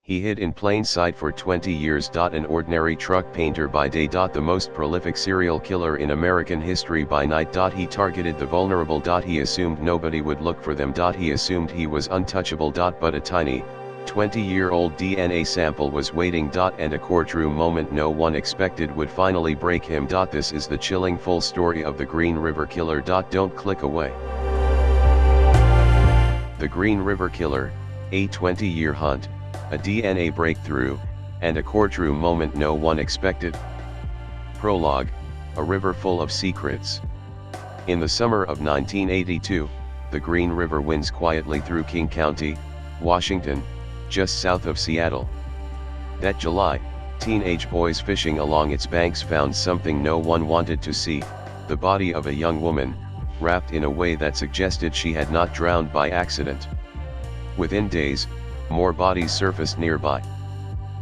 He hid in plain sight for 20 years. An ordinary truck painter by day. The most prolific serial killer in American history by night. He targeted the vulnerable. He assumed nobody would look for them. He assumed he was untouchable. But a tiny, 20-year-old DNA sample was waiting. And a courtroom moment no one expected would finally break him. This is the chilling full story of the Green River Killer. Don't click away. The Green River Killer, a 20-year hunt, a DNA breakthrough, and a courtroom moment no one expected. Prologue, a river full of secrets. In the summer of 1982, the Green River winds quietly through King County, Washington, just south of Seattle. That July, teenage boys fishing along its banks found something no one wanted to see, the body of a young woman, wrapped in a way that suggested she had not drowned by accident. Within days, more bodies surfaced nearby.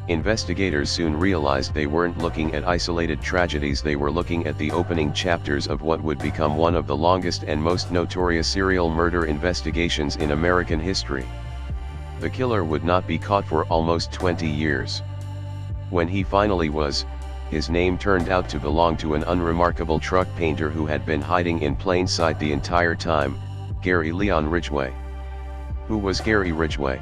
Investigators soon realized they weren't looking at isolated tragedies, they were looking at the opening chapters of what would become one of the longest and most notorious serial murder investigations in American history. The killer would not be caught for almost 20 years. When he finally was, his name turned out to belong to an unremarkable truck painter who had been hiding in plain sight the entire time, Gary Leon Ridgway. Who was Gary Ridgway?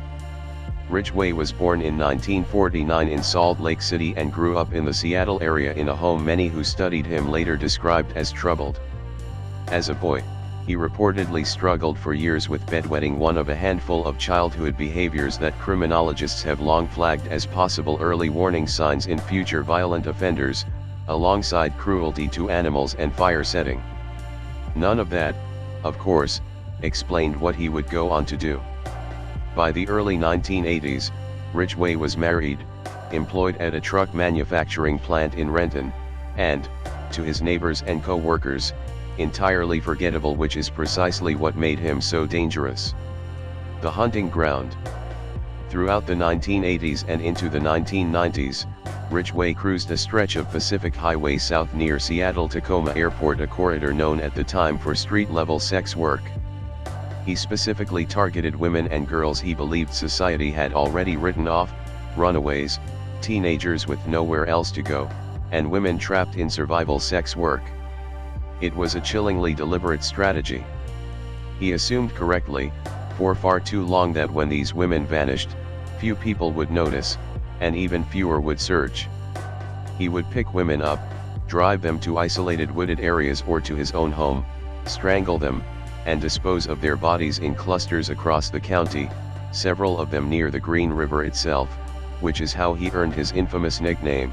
Ridgway was born in 1949 in Salt Lake City and grew up in the Seattle area in a home many who studied him later described as troubled. As a boy, he reportedly struggled for years with bedwetting, one of a handful of childhood behaviors that criminologists have long flagged as possible early warning signs in future violent offenders, alongside cruelty to animals and fire setting. None of that, of course, explained what he would go on to do. By the early 1980s, Ridgway was married, employed at a truck manufacturing plant in Renton, and, to his neighbors and co-workers, entirely forgettable, which is precisely what made him so dangerous. The hunting ground. Throughout the 1980s and into the 1990s, Ridgway cruised a stretch of Pacific Highway south near Seattle-Tacoma Airport, a corridor known at the time for street-level sex work. He specifically targeted women and girls he believed society had already written off, runaways, teenagers with nowhere else to go, and women trapped in survival sex work. It was a chillingly deliberate strategy. He assumed correctly, for far too long, that when these women vanished, few people would notice, and even fewer would search. He would pick women up, drive them to isolated wooded areas or to his own home, strangle them, and dispose of their bodies in clusters across the county, several of them near the Green River itself, which is how he earned his infamous nickname.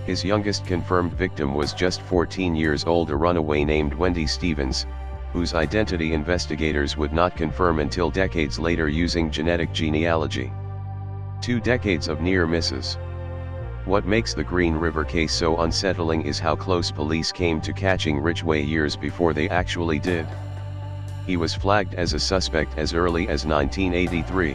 His youngest confirmed victim was just 14 years old, a runaway named Wendy Stevens, whose identity investigators would not confirm until decades later using genetic genealogy. 2 decades of near misses. What makes the Green River case so unsettling is how close police came to catching Ridgway years before they actually did. He was flagged as a suspect as early as 1983.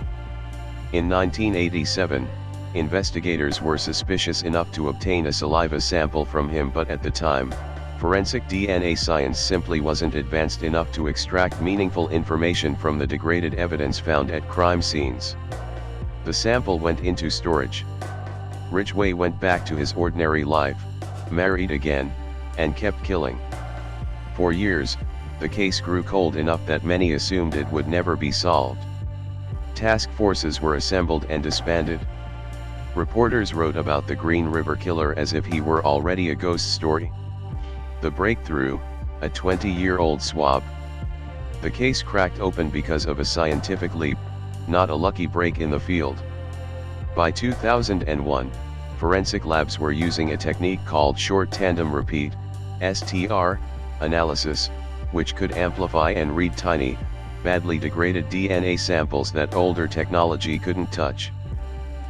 In 1987, investigators were suspicious enough to obtain a saliva sample from him, but at the time, forensic DNA science simply wasn't advanced enough to extract meaningful information from the degraded evidence found at crime scenes. The sample went into storage. Ridgway went back to his ordinary life, married again, and kept killing. For years, the case grew cold enough that many assumed it would never be solved. Task forces were assembled and disbanded. Reporters wrote about the Green River Killer as if he were already a ghost story. The breakthrough, a 20-year-old swab. The case cracked open because of a scientific leap, not a lucky break in the field. By 2001, forensic labs were using a technique called short tandem repeat, STR, analysis, which could amplify and read tiny, badly degraded DNA samples that older technology couldn't touch.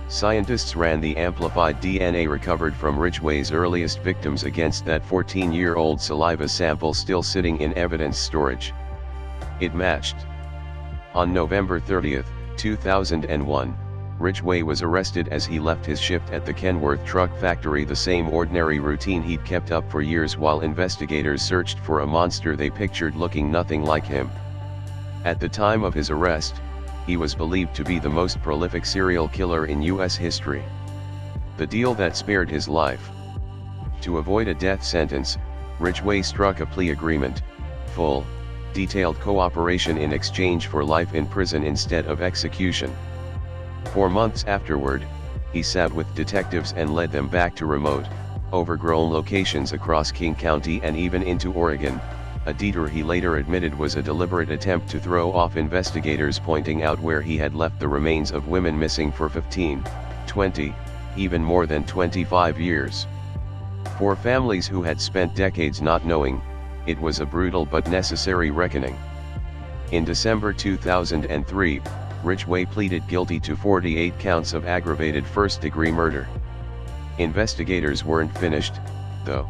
Scientists ran the amplified DNA recovered from Ridgway's earliest victims against that 14-year-old saliva sample still sitting in evidence storage. It matched. On November 30, 2001, Ridgway was arrested as he left his shift at the Kenworth truck factory, the same ordinary routine he'd kept up for years while investigators searched for a monster they pictured looking nothing like him. At the time of his arrest, he was believed to be the most prolific serial killer in U.S. history. The deal that spared his life. To avoid a death sentence, Ridgway struck a plea agreement, full, detailed cooperation in exchange for life in prison instead of execution. 4 months afterward, he sat with detectives and led them back to remote, overgrown locations across King County and even into Oregon, a detour he later admitted was a deliberate attempt to throw off investigators pointing out where he had left the remains of women missing for 15, 20, even more than 25 years. For families who had spent decades not knowing, it was a brutal but necessary reckoning. In December 2003, Ridgway pleaded guilty to 48 counts of aggravated first-degree murder. Investigators weren't finished, though.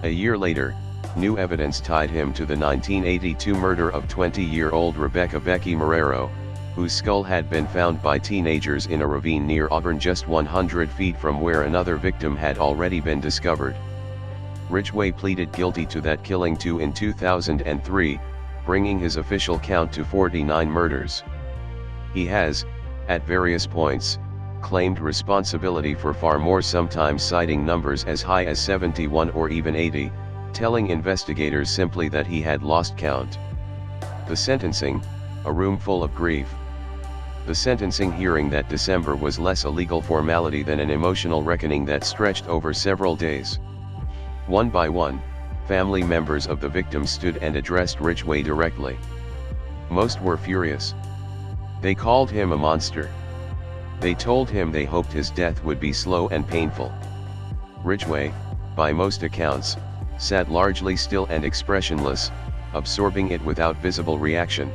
A year later, new evidence tied him to the 1982 murder of 20-year-old Rebecca Becky Marrero, whose skull had been found by teenagers in a ravine near Auburn just 100 feet from where another victim had already been discovered. Ridgway pleaded guilty to that killing too in 2003, bringing his official count to 49 murders. He has, at various points, claimed responsibility for far more, sometimes citing numbers as high as 71 or even 80, telling investigators simply that he had lost count. The sentencing, a room full of grief. The sentencing hearing that December was less a legal formality than an emotional reckoning that stretched over several days. One by one, family members of the victims stood and addressed Ridgway directly. Most were furious. They called him a monster. They told him they hoped his death would be slow and painful. Ridgway, by most accounts, sat largely still and expressionless, absorbing it without visible reaction.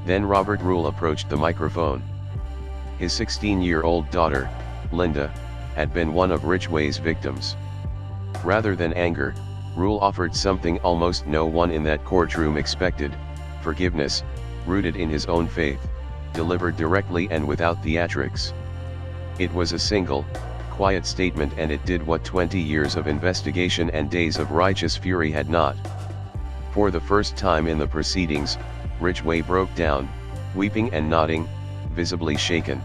Then Robert Rule approached the microphone. His 16-year-old daughter, Linda, had been one of Ridgway's victims. Rather than anger, Rule offered something almost no one in that courtroom expected: forgiveness, rooted in his own faith, delivered directly and without theatrics. It was a single, quiet statement, and it did what 20 years of investigation and days of righteous fury had not. For the first time in the proceedings, Ridgway broke down, weeping and nodding, visibly shaken.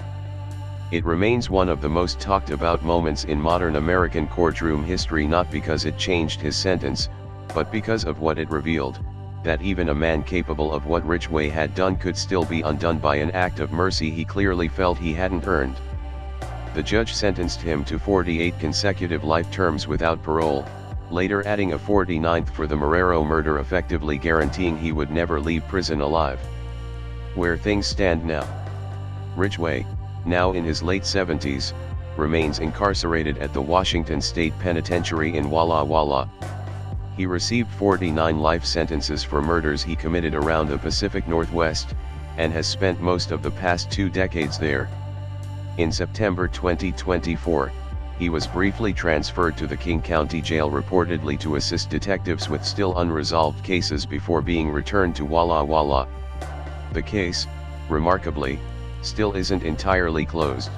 It remains one of the most talked about moments in modern American courtroom history, not because it changed his sentence, but because of what it revealed: that even a man capable of what Ridgway had done could still be undone by an act of mercy he clearly felt he hadn't earned. The judge sentenced him to 48 consecutive life terms without parole, later adding a 49th for the Marrero murder, effectively guaranteeing he would never leave prison alive. Where things stand now. Ridgway, now in his late 70s, remains incarcerated at the Washington State Penitentiary in Walla Walla. He received 49 life sentences for murders he committed around the Pacific Northwest, and has spent most of the past 2 decades there. In September 2024, he was briefly transferred to the King County Jail, reportedly to assist detectives with still unresolved cases before being returned to Walla Walla. The case, remarkably, still isn't entirely closed.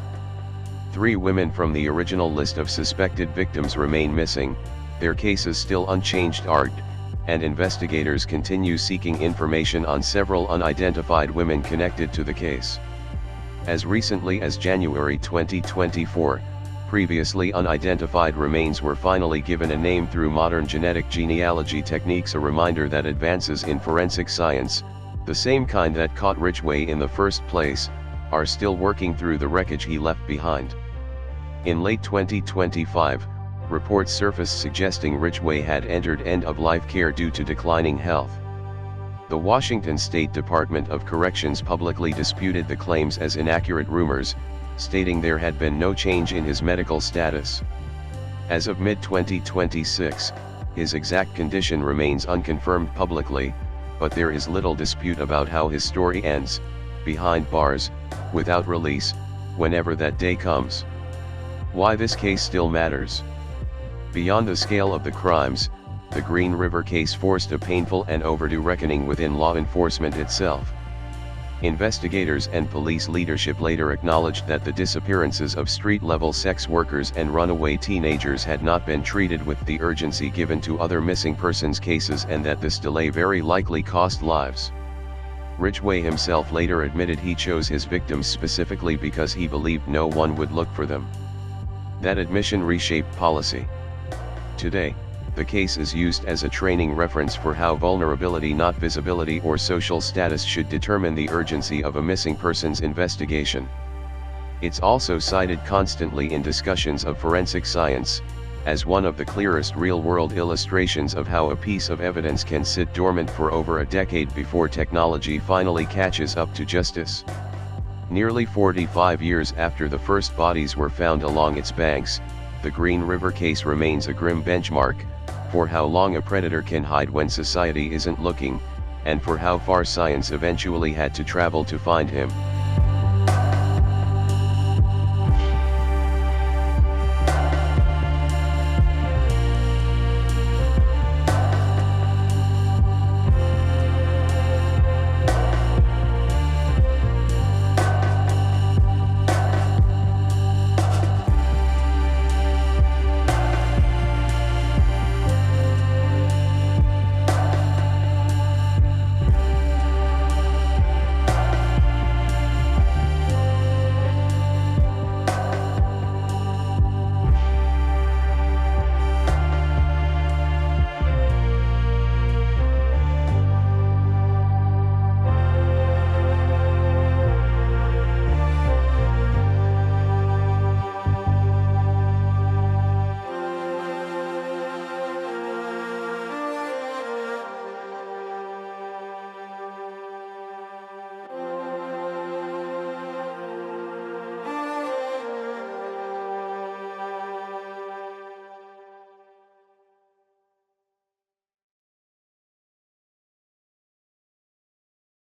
3 women from the original list of suspected victims remain missing, their cases still unchanged, and investigators continue seeking information on several unidentified women connected to the case. As recently as January 2024, previously unidentified remains were finally given a name through modern genetic genealogy techniques, a reminder that advances in forensic science, the same kind that caught Ridgway in the first place, are still working through the wreckage he left behind. In late 2025, reports surfaced suggesting Ridgway had entered end-of-life care due to declining health. The Washington State Department of Corrections publicly disputed the claims as inaccurate rumors, stating there had been no change in his medical status. As of mid-2026, his exact condition remains unconfirmed publicly, but there is little dispute about how his story ends: behind bars, without release, whenever that day comes. Why this case still matters. Beyond the scale of the crimes, the Green River case forced a painful and overdue reckoning within law enforcement itself. Investigators and police leadership later acknowledged that the disappearances of street-level sex workers and runaway teenagers had not been treated with the urgency given to other missing persons cases, and that this delay very likely cost lives. Ridgway himself later admitted he chose his victims specifically because he believed no one would look for them. That admission reshaped policy. Today, the case is used as a training reference for how vulnerability, not visibility or social status, should determine the urgency of a missing persons investigation. It's also cited constantly in discussions of forensic science, as one of the clearest real-world illustrations of how a piece of evidence can sit dormant for over a decade before technology finally catches up to justice. Nearly 45 years after the first bodies were found along its banks, the Green River case remains a grim benchmark for how long a predator can hide when society isn't looking, and for how far science eventually had to travel to find him.